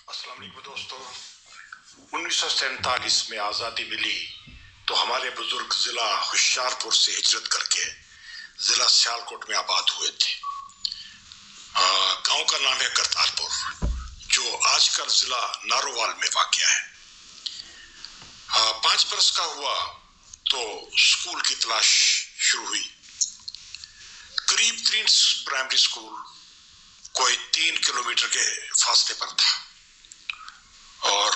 السلام علیکم دوستو، 1947 میں آزادی ملی تو ہمارے بزرگ ضلع ہوشیارپور سے ہجرت کر کے ضلع سیالکوٹ میں آباد ہوئے تھے۔ گاؤں کا نام ہے کرتارپور، جو آج کل ضلع نارووال میں واقع ہے۔ 5 برس کا ہوا تو اسکول کی تلاش شروع ہوئی۔ قریب 3 پرائمری اسکول کوئی 3 کلومیٹر کے فاصلے پر تھا، اور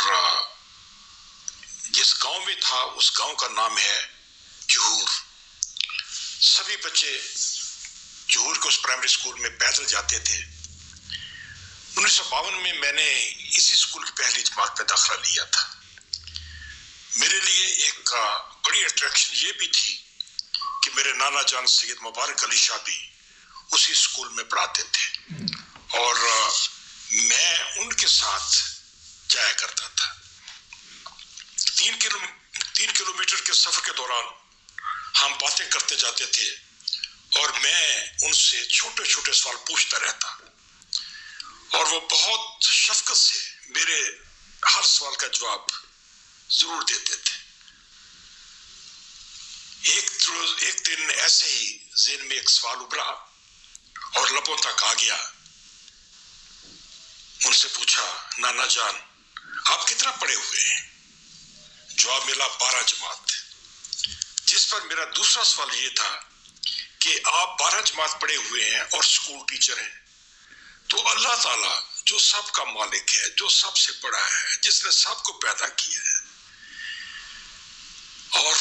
جس گاؤں میں تھا اس گاؤں کا نام ہے جہور۔ سبھی بچے جہور کے اس پرائمری اسکول میں پیدل جاتے تھے۔ 1952 میں میں نے اسی اسکول کی پہلی جماعت میں داخلہ لیا تھا۔ میرے لیے ایک بڑی اٹریکشن یہ بھی تھی کہ میرے نانا جان سید مبارک علی شاہ بھی اسی اسکول میں پڑھاتے تھے، اور میں ان کے ساتھ جایا کرتا تھا۔ 3 کلومیٹر کے سفر کے دوران ہم باتیں کرتے جاتے تھے، اور میں ان سے چھوٹے چھوٹے سوال پوچھتا رہتا، اور وہ بہت شفقت سے میرے ہر سوال کا جواب ضرور دیتے تھے۔ ایک دن ایسے ہی ذہن میں ایک سوال ابھرا اور لبوں تک آ گیا۔ ان سے پوچھا، نانا جان آپ کتنا پڑھے ہوئے ہیں؟ جواب ملا 12 جماعت۔ جس پر میرا دوسرا سوال یہ تھا کہ آپ 12 جماعت پڑھے ہوئے ہیں اور اسکول ٹیچر ہیں، تو اللہ تعالیٰ جو سب کا مالک ہے، جو سب سے بڑا ہے، جس نے سب کو پیدا کیا ہے اور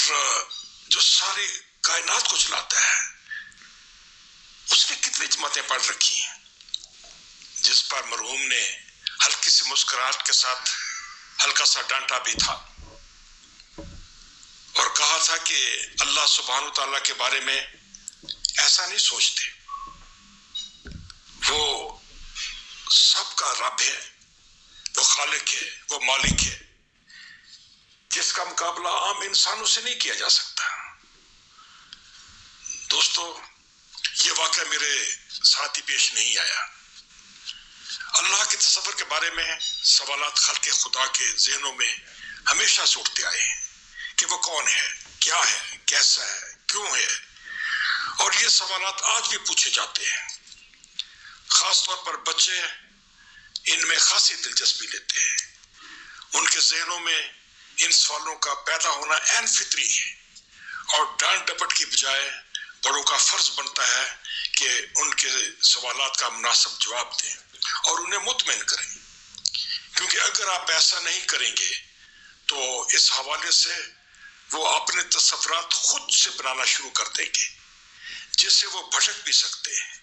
جو ساری کائنات کو چلاتا ہے، اس نے کتنی جماعتیں پڑھ رکھی ہیں؟ جس پر مرحوم نے ہلکی سی مسکراہٹ کے ساتھ ہلکا سا ڈانٹا بھی تھا، اور کہا تھا کہ اللہ سبحانہ تعالیٰ کے بارے میں ایسا نہیں سوچتے، وہ سب کا رب ہے، وہ خالق ہے، وہ مالک ہے، جس کا مقابلہ عام انسانوں سے نہیں کیا جا سکتا۔ دوستو، یہ واقعہ میرے ساتھ ہی پیش نہیں آیا۔ اللہ کے تصور کے بارے میں سوالات خلق خدا کے ذہنوں میں ہمیشہ سے اٹھتے آئے ہیں کہ وہ کون ہے، کیا ہے، کیسا ہے، کیوں ہے، اور یہ سوالات آج بھی پوچھے جاتے ہیں۔ خاص طور پر بچے ان میں خاصی دلچسپی لیتے ہیں۔ ان کے ذہنوں میں ان سوالوں کا پیدا ہونا عین فطری ہے، اور ڈانٹ ڈپٹ کی بجائے بڑوں کا فرض بنتا ہے کہ ان کے سوالات کا مناسب جواب دیں اور انہیں مطمئن کریں، کیونکہ اگر آپ ایسا نہیں کریں گے تو اس حوالے سے وہ اپنے تصورات خود سے بنانا شروع کر دیں گے، جس سے وہ بھٹک بھی سکتے ہیں۔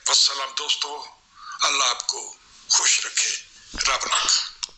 والسلام دوستو، اللہ آپ کو خوش رکھے، رب رکھے۔